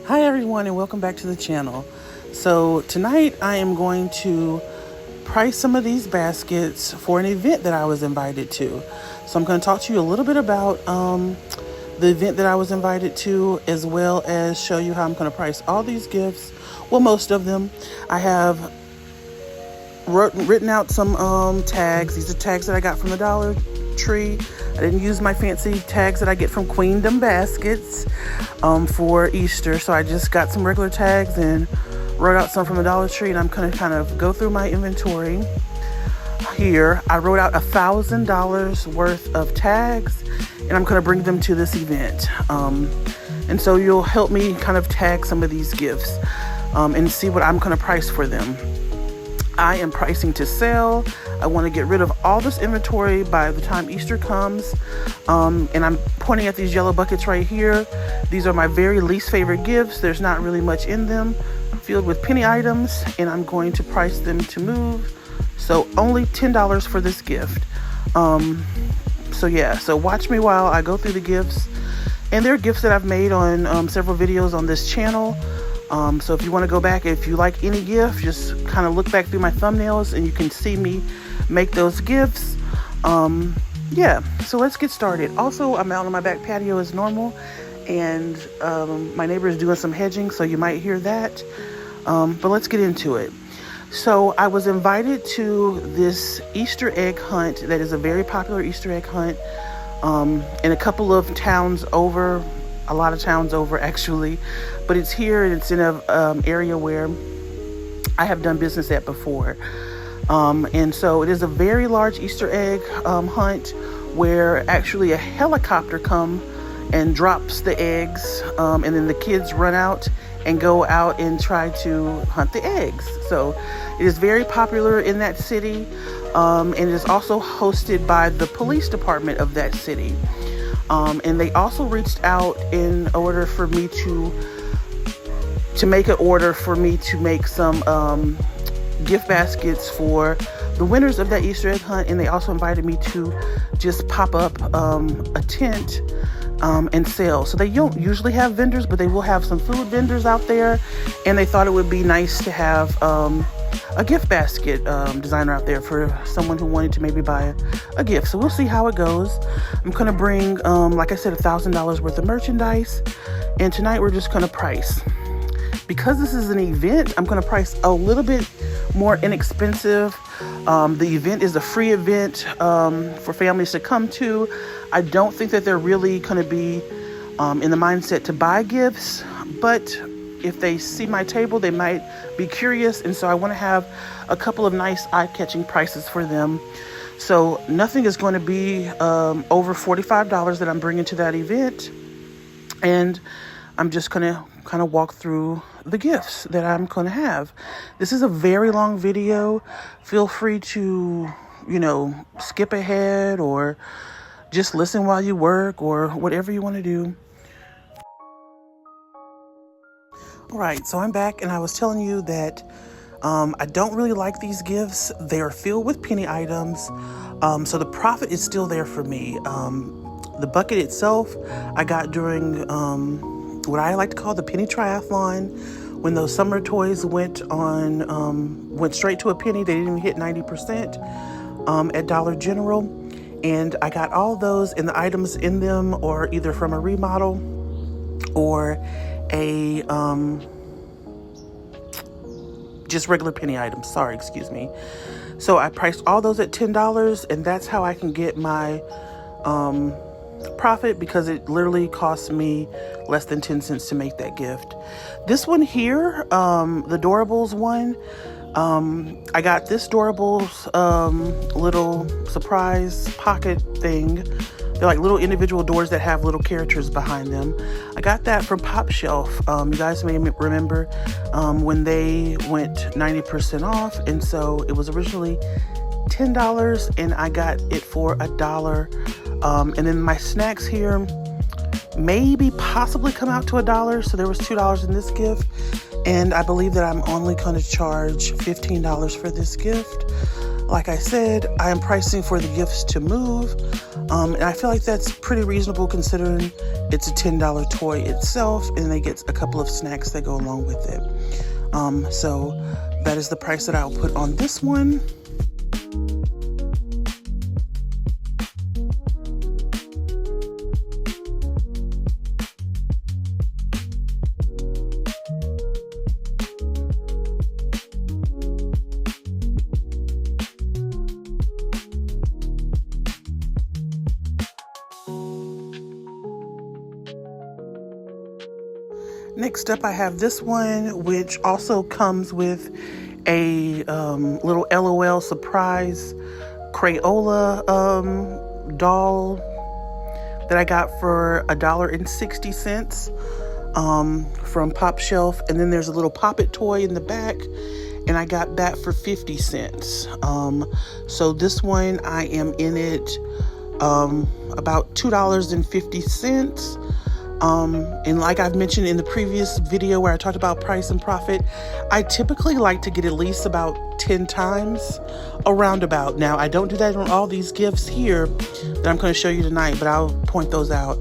Hi everyone, and welcome back to the channel. So tonight I am going to price some of these baskets for an event that I was invited to. So I'm going to talk to you a little bit about the event that I was invited to, as well as show you how I'm going to price all these gifts. Well, most of them. I have written out some tags. These are tags that I got from the Dollar Tree. I didn't use my fancy tags that I get from Queendom Baskets for Easter. So I just got some regular tags and wrote out some from the Dollar Tree, and I'm going to kind of go through my inventory here. I wrote out $1,000 worth of tags, and I'm going to bring them to this event. And so you'll help me kind of tag some of these gifts and see what I'm going to price for them. I am pricing to sell. I want to get rid of all this inventory by the time Easter comes. And I'm pointing at these yellow buckets right here. These are my very least favorite gifts. There's not really much in them, filled with penny items, and I'm going to price them to move. So only $10 for this gift. So watch me while I go through the gifts. And there are gifts that I've made on several videos on this channel. So if you want to go back, if you like any gift, just kind of look back through my thumbnails and you can see me make those gifts. So let's get started. Also, I'm out on my back patio as normal, and my neighbor is doing some hedging, so you might hear that. But let's get into it. So I was invited to this Easter egg hunt that is a very popular Easter egg hunt in a couple of towns over. A lot of towns over, actually, but it's here, and it's in a area where I have done business at before. And so it is a very large Easter egg hunt where actually a helicopter comes and drops the eggs, and then the kids run out and go out and try to hunt the eggs. So it is very popular in that city, and it is also hosted by the police department of that city. And they also reached out in order for me to make an order for me to make some gift baskets for the winners of that Easter egg hunt. And they also invited me to just pop up a tent and sell. So they don't usually have vendors, but they will have some food vendors out there. And they thought it would be nice to have a gift basket designer out there for someone who wanted to maybe buy a gift. So we'll see how it goes. I'm going to bring, like I said, $1,000 worth of merchandise. And tonight we're just going to price. Because this is an event, I'm going to price a little bit more inexpensive. The event is a free event for families to come to. I don't think that they're really going to be in the mindset to buy gifts, but if they see my table, they might be curious. And so I want to have a couple of nice eye-catching prices for them. So nothing is going to be over $45 that I'm bringing to that event. And I'm just going to kind of walk through the gifts that I'm going to have. This is a very long video. Feel free to, skip ahead or just listen while you work or whatever you want to do. All right, so I'm back, and I was telling you that I don't really like these gifts. They are filled with penny items, so the profit is still there for me. The bucket itself, I got during what I like to call the penny triathlon, when those summer toys went straight to a penny. They didn't even hit 90% at Dollar General, and I got all those, and the items in them are either from a remodel or a just regular penny items. Excuse me. So I priced all those at $10, and that's how I can get my profit, because it literally cost me less than 10 cents to make that gift. This one here, the Doorables one, I got this Doorables little surprise pocket thing. They're like little individual doors that have little characters behind them. I got that from Pop Shelf. You guys may remember when they went 90% off. And so it was originally $10 and I got it for $1. And then my snacks here maybe possibly come out to $1. So there was $2 in this gift. And I believe that I'm only going to charge $15 for this gift. Like I said, I am pricing for the gifts to move, and I feel like that's pretty reasonable considering it's a $10 toy itself, and they get a couple of snacks that go along with it. So that is the price that I'll put on this one. Next up, I have this one, which also comes with a little LOL surprise Crayola doll that I got for $1.60 from Pop Shelf. And then there's a little Pop It toy in the back, and I got that for 50 cents. So this one, I am in it about $2.50. And like I've mentioned in the previous video where I talked about price and profit, I typically like to get at least about 10 times a roundabout. Now, I don't do that on all these gifts here that I'm going to show you tonight, but I'll point those out.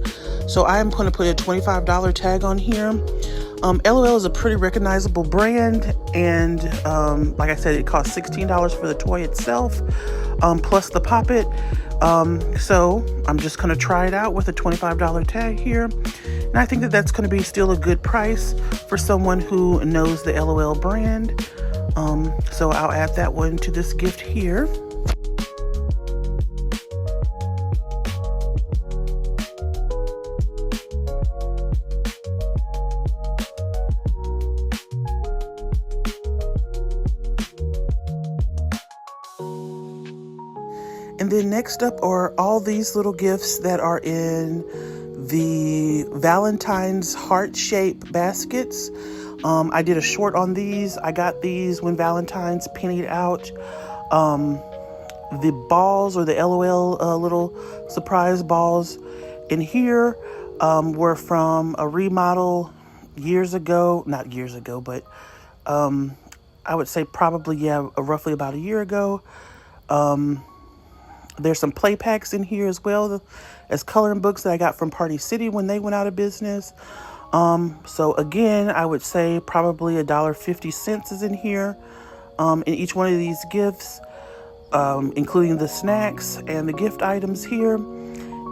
So I am going to put a $25 tag on here. LOL is a pretty recognizable brand, and like I said, it costs $16 for the toy itself, plus the Pop It. So I'm just going to try it out with a $25 tag here. And I think that that's going to be still a good price for someone who knows the LOL brand. So I'll add that one to this gift here. And then next up are all these little gifts that are in the Valentine's heart-shaped baskets. I did a short on these. I got these when Valentine's pennied out. The balls, or the LOL little surprise balls in here, were from a remodel years ago. Not years ago, but I would say probably, yeah, roughly about a year ago. There's some play packs in here as well as coloring books that I got from Party City when they went out of business. So again, I would say probably $1.50 is in here, in each one of these gifts, including the snacks and the gift items here.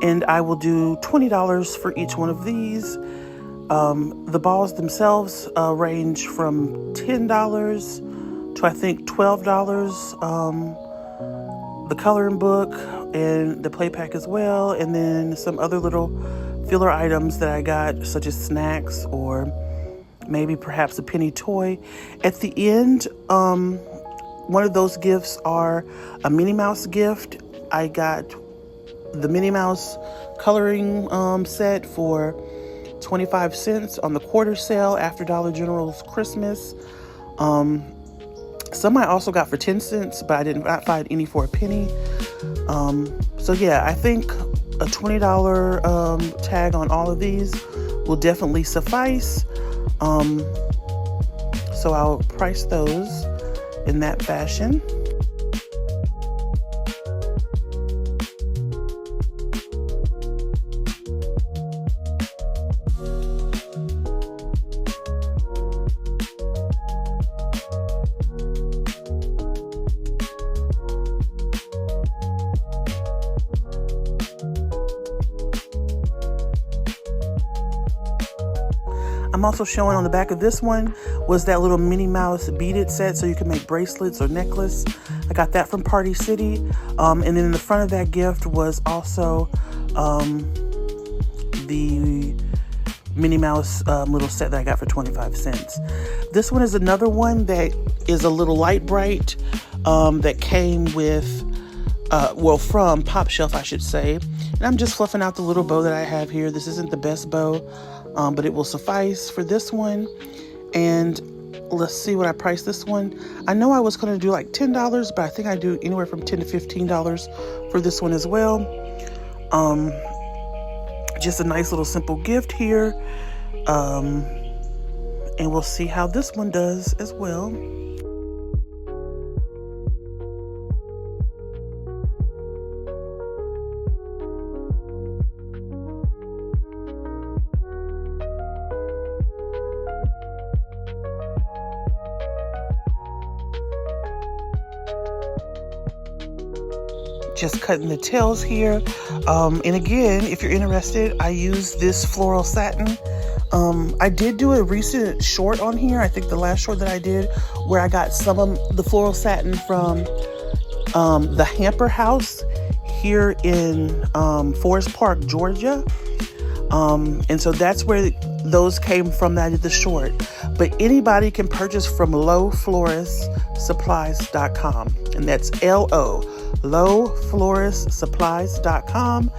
And I will do $20 for each one of these. The balls themselves range from $10 to I think $12. The coloring book and the play pack as well, and then some other little filler items that I got, such as snacks or maybe perhaps a penny toy. At the end, one of those gifts are a Minnie Mouse gift. I got the Minnie Mouse coloring set for 25 cents on the quarter sale after Dollar General's Christmas. Some I also got for 10 cents, but I did not find any for a penny. So yeah, I think a $20 tag on all of these will definitely suffice. So I'll price those in that fashion. I'm also showing on the back of this one was that little Minnie Mouse beaded set, so you can make bracelets or necklace. I got that from Party City. And then in the front of that gift was also the Minnie Mouse little set that I got for 25 cents. This one is another one that is a little light bright that came with, from Pop Shelf, I should say. And I'm just fluffing out the little bow that I have here. This isn't the best bow, but it will suffice for this one. And let's see what I priced this one. I know I was going to do like $10, but I think I do anywhere from $10 to $15 for this one as well. Just a nice little simple gift here. And we'll see how this one does as well. just cutting the tails here. And again, if you're interested, I use this floral satin. I did do a recent short on here. I think the last short that I did, where I got some of the floral satin from the Hamper House here in Forest Park, Georgia. And so that's where those came from that I did the short. But anybody can purchase from lowfloristsupplies.com. And that's lowfloristsupplies.com.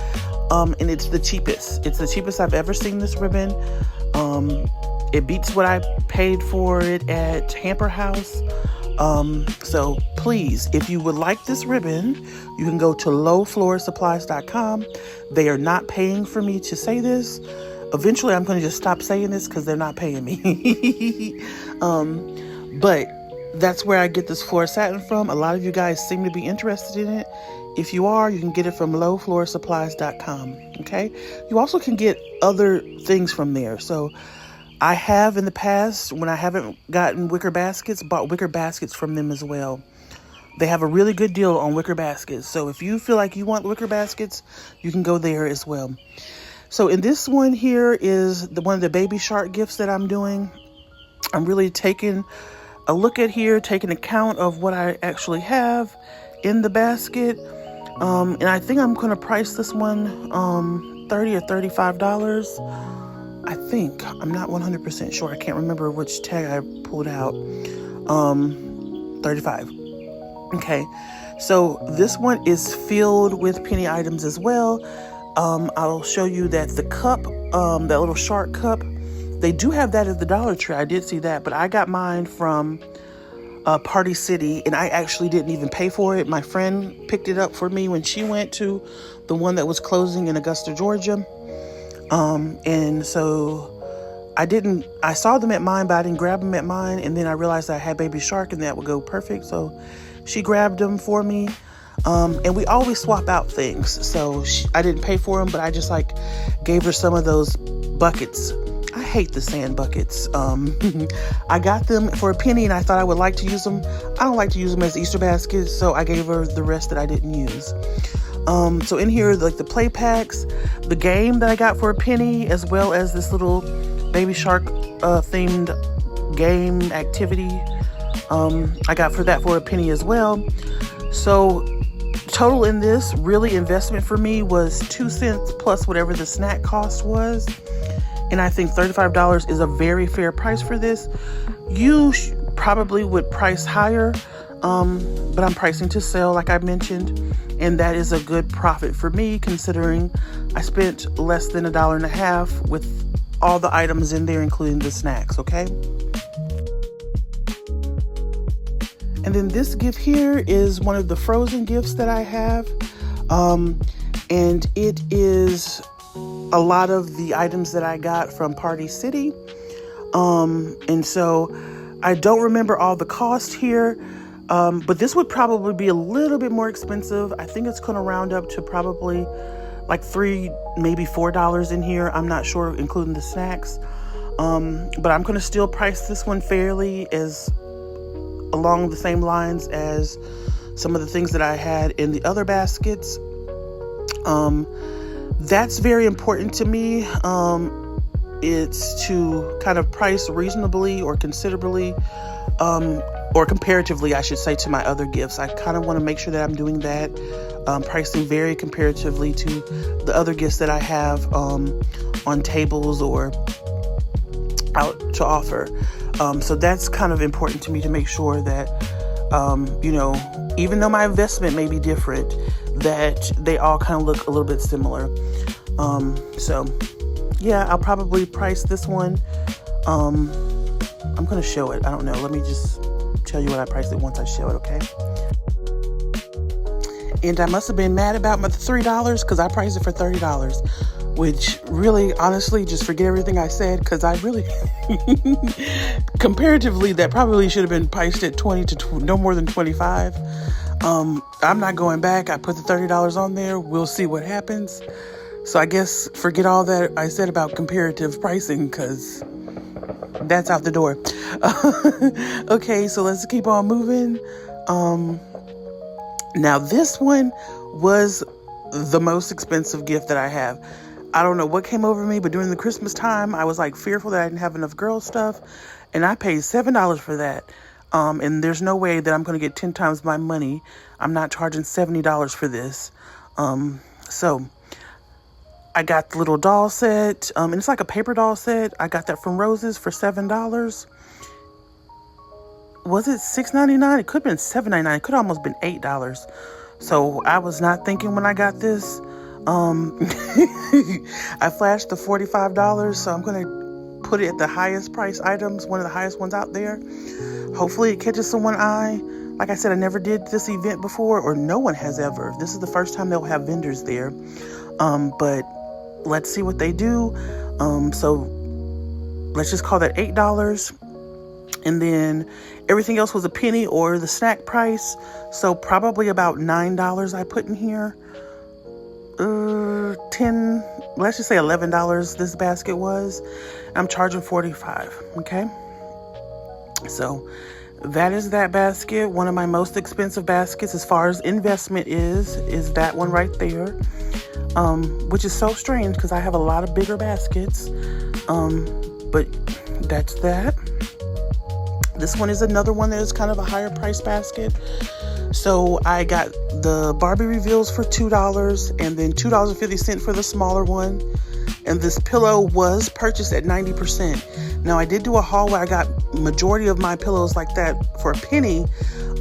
And it's the cheapest. It's the cheapest I've ever seen this ribbon. It beats what I paid for it at Hamper House. So please, if you would like this ribbon, you can go to lowfloristsupplies.com. They are not paying for me to say this. Eventually, I'm going to just stop saying this because they're not paying me. But that's where I get this floral satin from. A lot of you guys seem to be interested in it. If you are, you can get it from lowfloristsupplies.com. Okay. You also can get other things from there. So I have in the past, when I haven't gotten wicker baskets, bought wicker baskets from them as well. They have a really good deal on wicker baskets. So if you feel like you want wicker baskets, you can go there as well. So in this one here is one of the baby shark gifts that I'm doing. I'm really taking a look at here, taking account of what I actually have in the basket. And I think I'm going to price this one $30 or $35. I think. I'm not 100% sure. I can't remember which tag I pulled out. 35. Okay. So this one is filled with penny items as well. I'll show you that the cup, that little shark cup, they do have that at the Dollar Tree. I did see that, but I got mine from Party City, and I actually didn't even pay for it. My friend picked it up for me when she went to the one that was closing in Augusta, Georgia. And so I saw them at mine, but I didn't grab them at mine. And then I realized I had baby shark and that would go perfect. So she grabbed them for me. And we always swap out things. So I didn't pay for them, but I just gave her some of those buckets. I hate the sand buckets. I got them for a penny and I thought I would like to use them. I don't like to use them as Easter baskets. So I gave her the rest that I didn't use. So in here, the play packs, the game that I got for a penny, as well as this little baby shark themed game activity, I got for a penny as well. So total in this really investment for me was 2 cents plus whatever the snack cost was. And I think $35 is a very fair price for this. You probably would price higher, but I'm pricing to sell, like I mentioned. And that is a good profit for me, considering I spent less than $1.50 with all the items in there, including the snacks, okay? And then this gift here is one of the frozen gifts that I have. And it is a lot of the items that I got from Party City. And so I don't remember all the cost here. But this would probably be a little bit more expensive. I think it's going to round up to probably $3, maybe $4 in here. I'm not sure, including the snacks. But I'm going to still price this one fairly, as along the same lines as some of the things that I had in the other baskets. That's very important to me. It's to kind of price reasonably or considerably, or comparatively, I should say, to my other gifts. I kind of want to make sure that I'm doing that, pricing very comparatively to the other gifts that I have on tables or out to offer. So that's kind of important to me, to make sure that, even though my investment may be different, that they all kind of look a little bit similar. So yeah, I'll probably price this one. I'm going to show it. I don't know. Let me just tell you what I priced it once I show it, okay? And I must have been mad about my $3 because I priced it for $30, which really, honestly, just forget everything I said, because I really, comparatively, that probably should have been priced at 20 to no more than 25. I'm not going back. I put the $30 on there. We'll see what happens. So I guess forget all that I said about comparative pricing, because that's out the door. Okay, so let's keep on moving. Now this one was the most expensive gift that I have. I don't know what came over me, but during the Christmas time, I was like fearful that I didn't have enough girl stuff, and I paid $7 for that. And there's no way that I'm going to get 10 times my money. I'm not charging $70 for this. So I got the little doll set, and it's like a paper doll set. I got that from Rose's for $7. Was it $6.99? It could have been $7.99. It could have almost been $8. So I was not thinking when I got this. I flashed the $45, so I'm going to put it at the highest price items, one of the highest ones out there. Hopefully it catches someone's eye. Like I said, I never did this event before, or no one has ever. This is the first time they'll have vendors there. But let's see what they do. So let's just call that $8. And then everything else was a penny or the snack price. So probably about $9 I put in here. 10, let's just say $11 this basket was. I'm charging $45. Okay. So that is that basket. One of my most expensive baskets as far as investment is that one right there. Which is so strange because I have a lot of bigger baskets. But that's that. This one is another one that is kind of a higher price basket. So I got the Barbie reveals for $2 and then $2.50 for the smaller one. And this pillow was purchased at 90%. Now I did do a haul where I got majority of my pillows like that for a penny.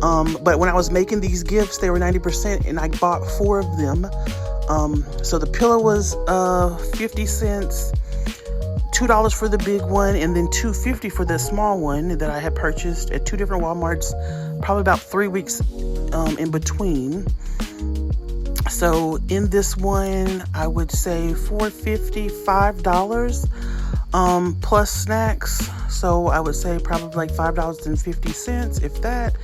But when I was making these gifts, they were 90% and I bought 4 of them. So the pillow was 50 cents, $2 for the big one, and then $2.50 for the small one that I had purchased at 2 different Walmarts, probably about 3 weeks in between. So in this one, I would say $4.50, $5 plus snacks. So I would say probably like $5.50, if that.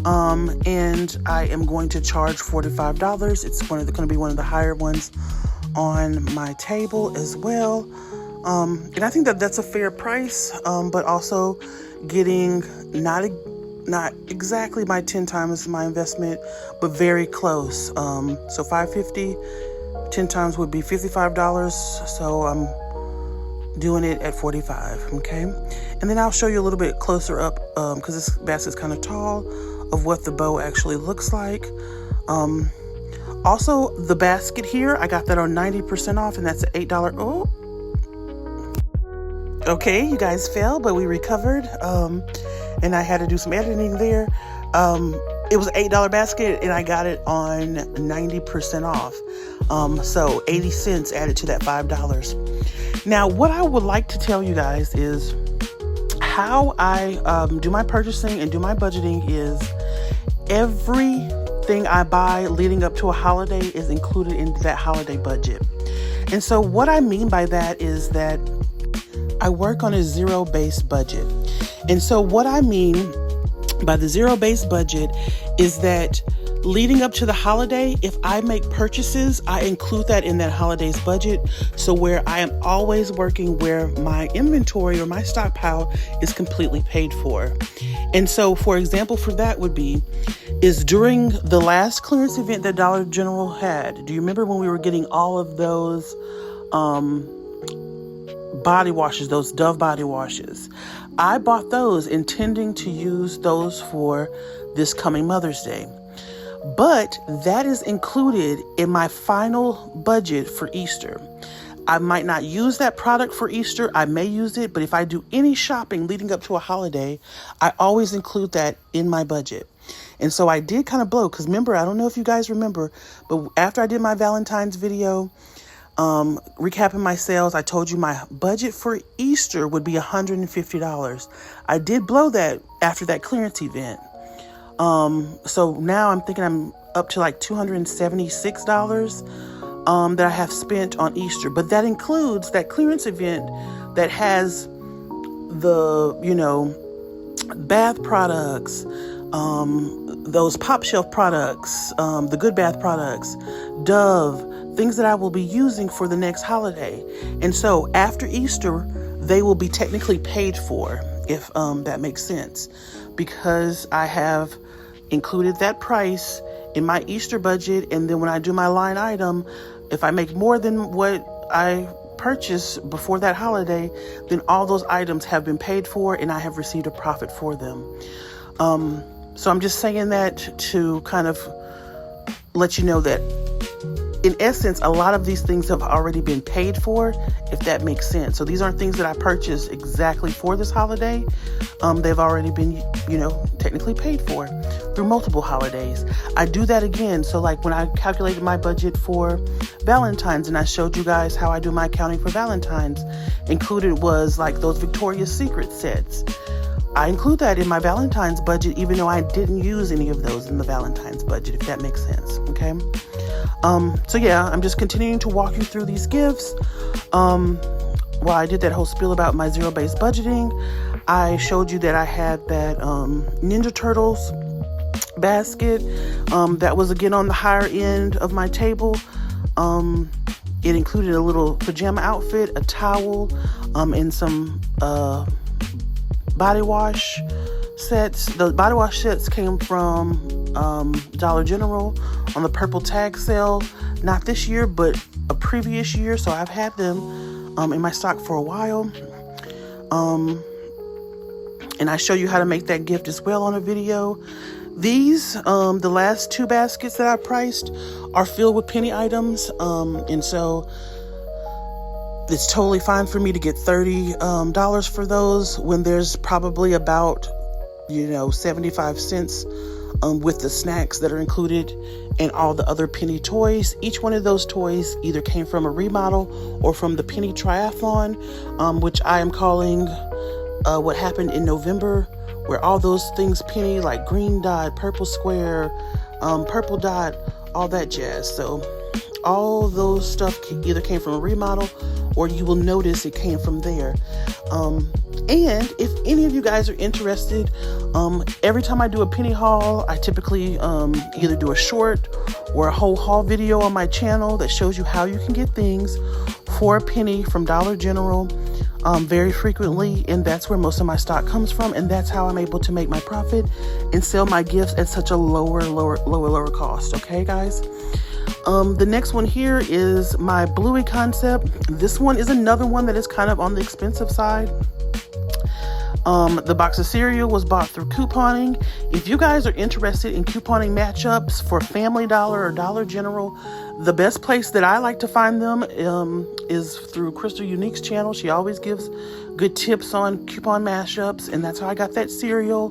And I am going to charge $45. It's going to be one of the higher ones on my table as well. And I think that that's a fair price, but also getting not exactly my 10 times my investment, but very close. So $5.50, 10 times would be $55. So I'm doing it at $45. Okay. And then I'll show you a little bit closer up, because this basket's kind of tall, of what the bow actually looks like. Also the basket here, I got that on 90% off, and that's an $8. Oh, okay, you guys fell, but we recovered. And I had to do some editing there. It was an $8 basket, and I got it on 90% off. So 80 cents added to that $5. Now, what I would like to tell you guys is how I do my purchasing and do my budgeting is everything I buy leading up to a holiday is included in that holiday budget. And so what I mean by that is that I work on a zero-based budget. And so what I mean by the zero-based budget is that leading up to the holiday, if I make purchases, I include that in that holiday's budget. So where I am always working where my inventory or my stockpile is completely paid for. And so, for example, for that would be, is during the last clearance event that Dollar General had, do you remember when we were getting all of those body washes, those Dove body washes? I bought those intending to use those for this coming Mother's Day. But that is included in my final budget for Easter. I might not use that product for Easter. I may use it, but if I do any shopping leading up to a holiday, I always include that in my budget. And so I did kind of blow, because remember, I don't know if you guys remember, but after I did my Valentine's video, recapping my sales, I told you my budget for Easter would be $150. I did blow that after that clearance event. So now I'm thinking I'm up to like $276 that I have spent on Easter. But that includes that clearance event that has the, bath products, those pop shelf products, the Good Bath products, Dove, things that I will be using for the next holiday. And so after Easter, they will be technically paid for, if that makes sense, because I have included that price in my Easter budget. And then when I do my line item, if I make more than what I purchased before that holiday, then all those items have been paid for and I have received a profit for them. So I'm just saying that to kind of let you know that in essence, a lot of these things have already been paid for, if that makes sense. So these aren't things that I purchased exactly for this holiday. They've already been, technically paid for through multiple holidays. I do that again. So like when I calculated my budget for Valentine's and I showed you guys how I do my accounting for Valentine's, included was like those Victoria's Secret sets. I include that in my Valentine's budget, even though I didn't use any of those in the Valentine's budget, if that makes sense. Okay. So yeah, I'm just continuing to walk you through these gifts. While I did that whole spiel about my zero-based budgeting, I showed you that I had that Ninja Turtles basket that was again on the higher end of my table. It included a little pajama outfit, a towel, and some body wash sets. The body wash sets came from Dollar General on the purple tag sale, not this year but a previous year, so I've had them in my stock for a while. And I show you how to make that gift as well on a video. These the last two baskets that I priced are filled with penny items, and so it's totally fine for me to get $30 for those when there's probably about 75 cents with the snacks that are included and all the other penny toys. Each one of those toys either came from a remodel or from the penny triathlon, which I am calling what happened in November, where all those things penny, like green dot, purple square, purple dot, all that jazz. So all those stuff either came from a remodel or you will notice it came from there. And if any of you guys are interested, every time I do a penny haul, I typically either do a short or a whole haul video on my channel that shows you how you can get things for a penny from Dollar General very frequently. And that's where most of my stock comes from. And that's how I'm able to make my profit and sell my gifts at such a lower cost. Okay, guys? The next one here is my Bluey concept. This one is another one that is kind of on the expensive side. The box of cereal was bought through couponing. If you guys are interested in couponing matchups for Family Dollar or Dollar General, the best place that I like to find them is through Crystal Unique's channel. She always gives good tips on coupon mashups, and that's how I got that cereal.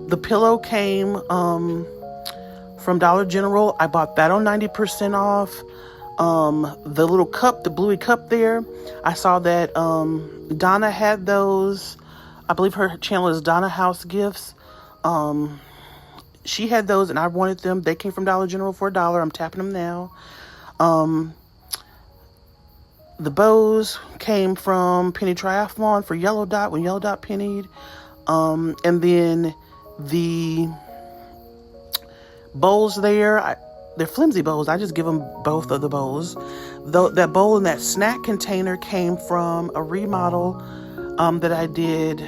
The pillow came from Dollar General. I bought that on 90% off. The little cup, the Bluey cup there, I saw that Donna had those. I believe her channel is Donna House Gifts. She had those and I wanted them. They came from Dollar General for $1. I'm tapping them now. The bows came from Penny Triathlon for Yellow Dot when Yellow Dot pennied. And then the bowls there, they're flimsy bowls. I just give them both of the bowls. Though that bowl and that snack container came from a remodel that I did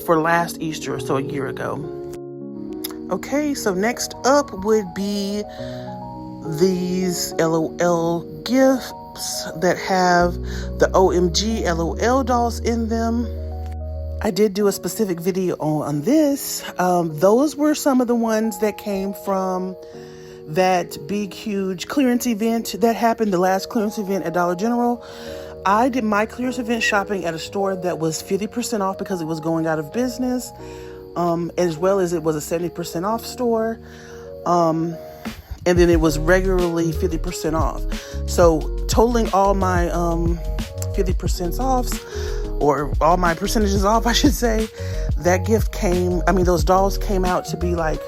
for last Easter, so a year ago. Okay, so next up would be these LOL gifts that have the OMG LOL dolls in them. I did do a specific video on this. Those were some of the ones that came from that big, huge clearance event that happened, the last clearance event at Dollar General. I did my clearance event shopping at a store that was 50% off because it was going out of business, as well as it was a 70% off store. And then it was regularly 50% off. So totaling all my 50% offs, or all my percentages off, I should say, that gift came, those dolls came out to be like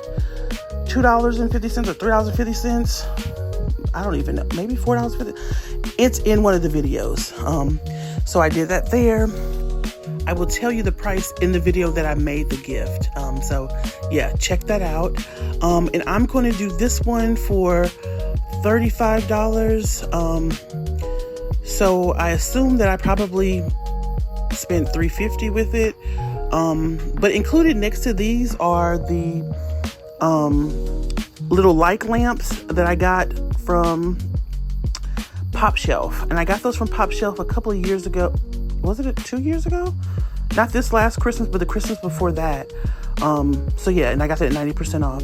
$2.50 or $3.50. I don't even know, maybe $4.50. It's in one of the videos. So I did that there. I will tell you the price in the video that I made the gift. So yeah, check that out. And I'm going to do this one for $35. So I assume that I probably spent $3.50 with it. But included next to these are the little like lamps that I got from Pop Shelf. And I got those from Pop Shelf a couple of years ago. Was it 2 years ago? Not this last Christmas, but the Christmas before that. So yeah, and I got that at 90% off.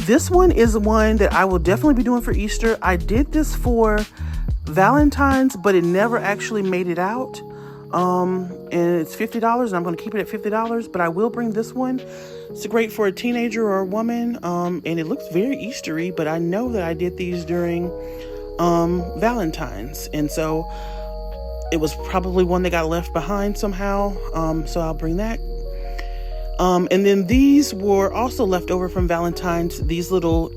This one is one that I will definitely be doing for Easter. I did this for Valentine's, but it never actually made it out. And it's $50, and I'm going to keep it at $50, but I will bring this one. It's great for a teenager or a woman. And it looks very Eastery, but I know that I did these during, Valentine's. And so it was probably one that got left behind somehow. So I'll bring that. And then these were also left over from Valentine's, these little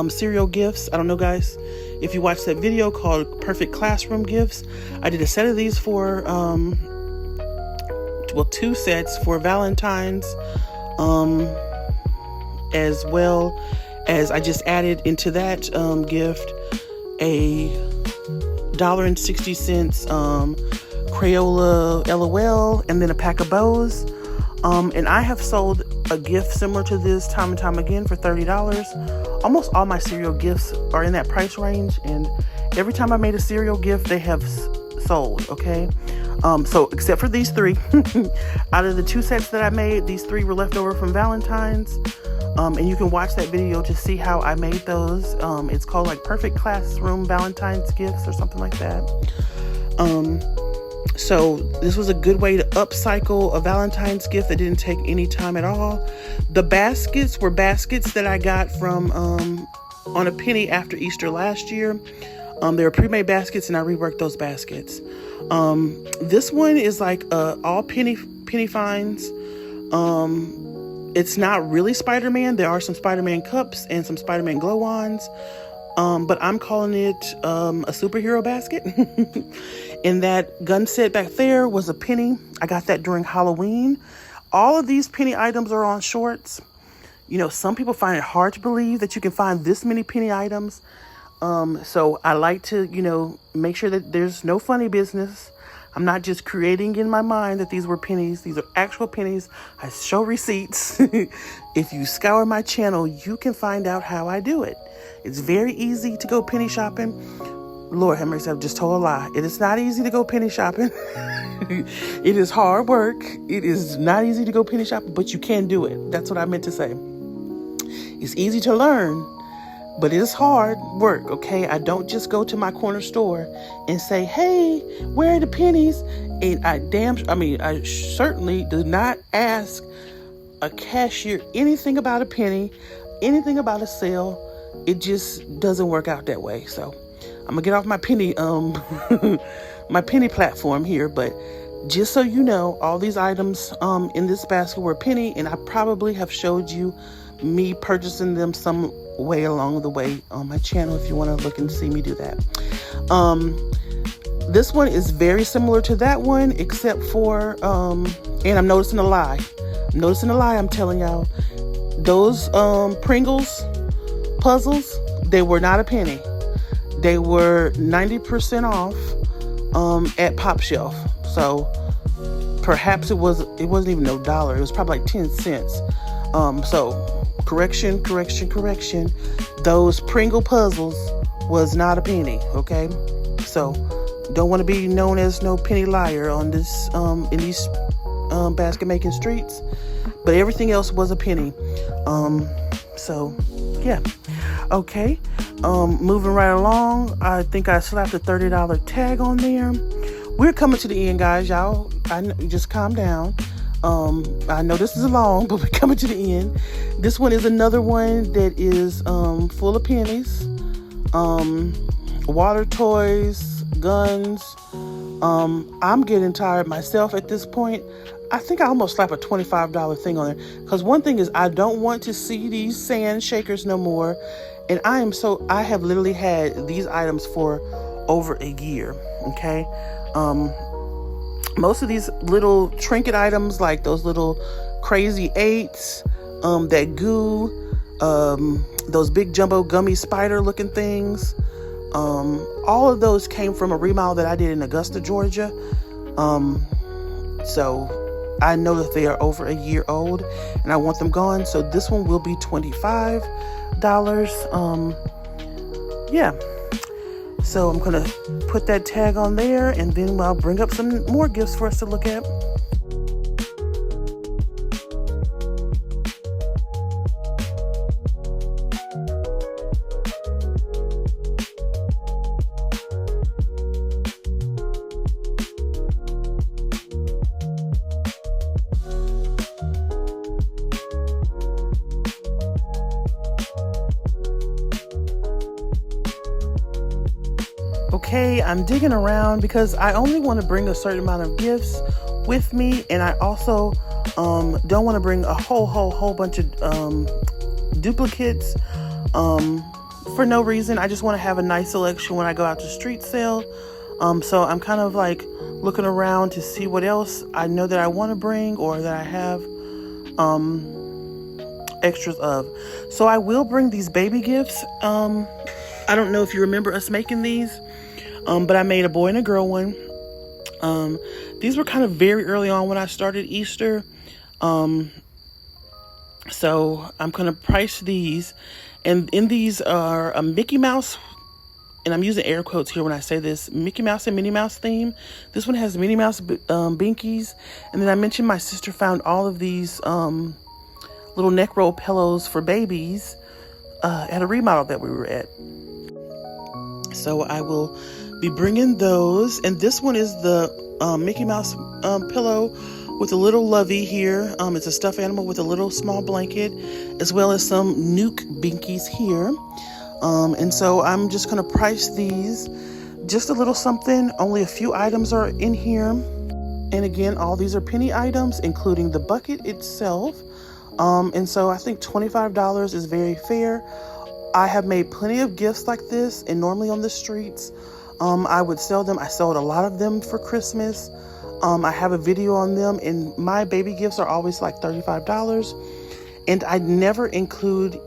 cereal gifts. I don't know, guys, if you watched that video called Perfect Classroom Gifts. I did a set of these for, 2 sets for Valentine's, as well as I just added into that gift a $1.60 Crayola LOL, and then a pack of bows. And I have sold a gift similar to this time and time again for $30. Almost all my cereal gifts are in that price range, and every time I made a cereal gift, they have sold, okay? So except for these 3, out of the 2 sets that I made, these 3 were left over from Valentine's. And you can watch that video to see how I made those. It's called like Perfect Classroom Valentine's Gifts or something like that. So this was a good way to upcycle a Valentine's gift that didn't take any time at all. The baskets were baskets that I got from on a penny after Easter last year. They were pre-made baskets, and I reworked those baskets. This one is like all penny finds. It's not really Spider-Man. There are some Spider-Man cups and some Spider-Man glow-ons. But I'm calling it a superhero basket. And that gun set back there was a penny. I got that during Halloween. All of these penny items are on shorts. You know, some people find it hard to believe that you can find this many penny items. So I like to, make sure that there's no funny business. I'm not just creating in my mind that these were pennies. These are actual pennies. I show receipts. If you scour my channel, you can find out how I do it. It's very easy to go penny shopping. Lord have mercy, I've just told a lie. It is not easy to go penny shopping. It is hard work. It is not easy to go penny shopping, but you can do it. That's what I meant to say. It's easy to learn, but it is hard work, okay? I don't just go to my corner store and say, hey, where are the pennies? And I certainly do not ask a cashier anything about a penny, anything about a sale. It just doesn't work out that way. So I'm gonna get off my penny, my penny platform here, but just so you know, all these items in this basket were a penny, and I probably have showed you me purchasing them some way along the way on my channel if you want to look and see me do that. This one is very similar to that one, except for and I'm noticing a lie. I'm telling y'all, those Pringles puzzles, they were not a penny. They were 90% off at Pop Shelf. So perhaps it wasn't even no dollar. It was probably like 10 cents. So correction. Those Pringle puzzles was not a penny, okay? So don't want to be known as no penny liar on this in these basket making streets, but everything else was a penny. So yeah. Okay. Moving right along, I think I slapped a $30 tag on there. We're coming to the end, guys. Y'all, just calm down. I know this is long, but we're coming to the end. This one is another one that is full of pennies, water toys, guns. I'm getting tired myself at this point. I think I almost slapped a $25 thing on there, because one thing is I don't want to see these sand shakers no more. And I have literally had these items for over a year. Okay. Most of these little trinket items, like those little crazy 8s, that goo, those big jumbo gummy spider looking things, all of those came from a remodel that I did in Augusta, Georgia. So I know that they are over a year old and I want them gone. So this one will be $25. Yeah. So I'm going to put that tag on there, and then I'll bring up some more gifts for us to look at. Okay, I'm digging around because I only want to bring a certain amount of gifts with me, and I also don't want to bring a whole bunch of duplicates for no reason. I just want to have a nice selection when I go out to street sale. So I'm kind of like looking around to see what else I know that I want to bring or that I have extras of. So I will bring these baby gifts. I don't know if you remember us making these. But I made a boy and a girl one. These were kind of very early on when I started Easter. So I'm going to price these. And in these are a Mickey Mouse, and I'm using air quotes here when I say this, Mickey Mouse and Minnie Mouse theme. This one has Minnie Mouse binkies. And then I mentioned my sister found all of these little neck roll pillows for babies at a remodel that we were at. So I will be bringing those, and this one is the Mickey Mouse pillow with a little lovey here. It's a stuffed animal with a little small blanket, as well as some Nuke binkies here. And so I'm just going to price these just a little something. Only a few items are in here, and again, all these are penny items, including the bucket itself. And so I think $25 is very fair. I have made plenty of gifts like this, and normally on the streets, I would sell them. I sold a lot of them for Christmas. I have a video on them, and my baby gifts are always like $35. And I never include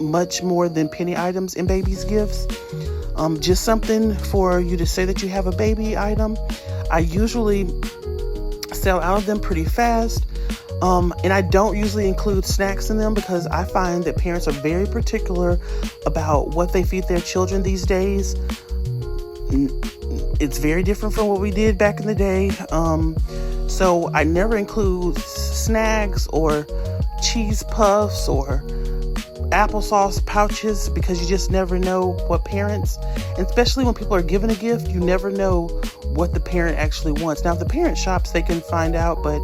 much more than penny items in baby's gifts. Just something for you to say that you have a baby item. I usually sell out of them pretty fast. And I don't usually include snacks in them because I find that parents are very particular about what they feed their children these days. It's very different from what we did back in the day. So I never include snacks or cheese puffs or applesauce pouches because you just never know what parents, and especially when people are given a gift, you never know what the parent actually wants. Now, if the parent shops, they can find out, but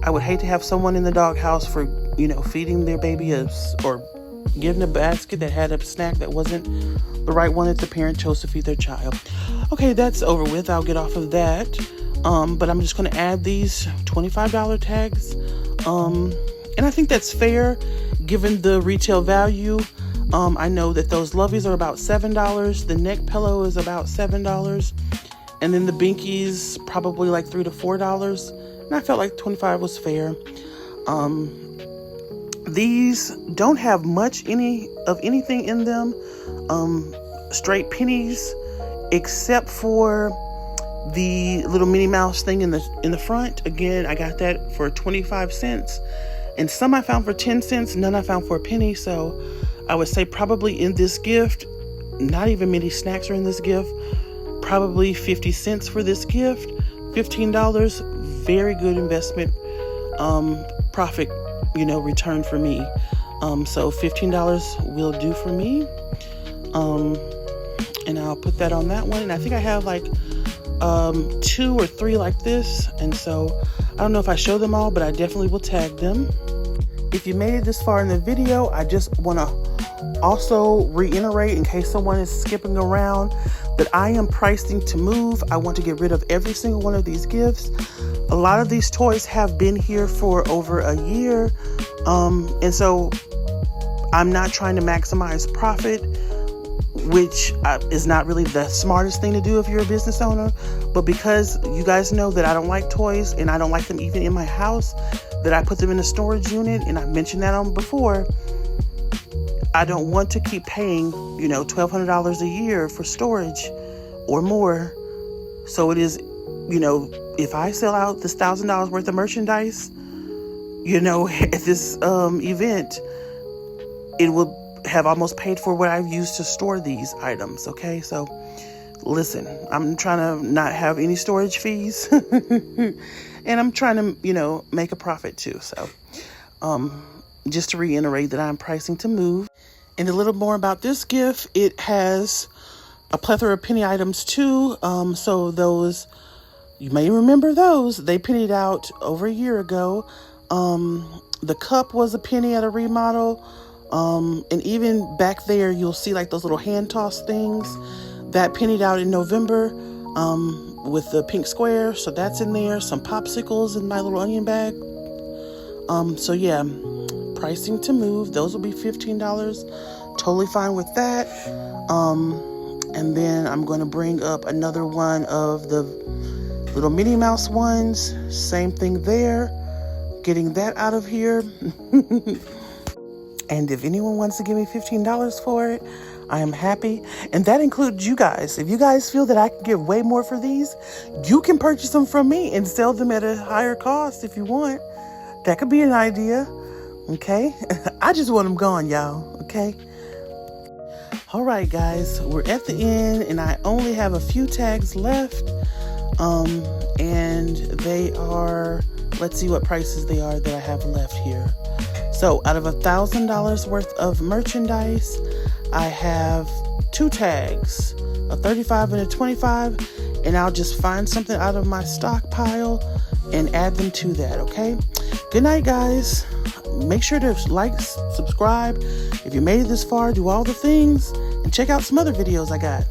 I would hate to have someone in the doghouse for, feeding their baby or giving a basket that had a snack that wasn't the right one that the parent chose to feed their child. Okay, that's over with. I'll get off of that. But I'm just going to add these $25 tags. And I think that's fair given the retail value. I know that those loveys are about $7. The neck pillow is about $7. And then the binkies probably like $3 to $4. And I felt like $25 was fair. These don't have much anything in them. Straight pennies, except for the little Minnie Mouse thing in the front. Again, I got that for 25 cents. And some I found for 10 cents, none I found for a penny. So I would say probably in this gift, not even many snacks are in this gift. Probably 50 cents for this gift. $15, very good investment, profit, return for me. So $15 will do for me. And I'll put that on that one. And I think I have like 2 or 3 like this. And so I don't know if I show them all, but I definitely will tag them. If you made it this far in the video, I just want to also reiterate, in case someone is skipping around, that I am pricing to move. I want to get rid of every single one of these gifts. A lot of these toys have been here for over a year. And so I'm not trying to maximize profit, which is not really the smartest thing to do if you're a business owner. But because you guys know that I don't like toys and I don't like them even in my house, that I put them in a storage unit, and I've mentioned that on before, I don't want to keep paying, $1,200 a year for storage or more. So it is, if I sell out this $1,000 worth of merchandise, you know, at this event, it will have almost paid for what I've used to store these items. Okay, so listen, I'm trying to not have any storage fees, and I'm trying to, you know, make a profit too. So just to reiterate that I'm pricing to move. And a little more about this gift, it has a plethora of penny items too. So those, you may remember those, they pennied out over a year ago. The cup was a penny at a remodel. And even back there, you'll see like those little hand toss things that pennied out in November, with the pink square. So that's in there. Some popsicles in my little onion bag. So yeah, pricing to move. Those will be $15. Totally fine with that. And then I'm going to bring up another one of the little Minnie Mouse ones. Same thing there. Getting that out of here. And if anyone wants to give me $15 for it, I am happy. And that includes you guys. If you guys feel that I can give way more for these, you can purchase them from me and sell them at a higher cost if you want. That could be an idea. Okay? I just want them gone, y'all. Okay? All right, guys. We're at the end, and I only have a few tags left. And they are, let's see what prices they are that I have left here. So out of $1,000 worth of merchandise, I have 2 tags, a 35 and a 25, and I'll just find something out of my stockpile and add them to that, okay? Good night, guys. Make sure to like, subscribe. If you made it this far, do all the things, and check out some other videos I got.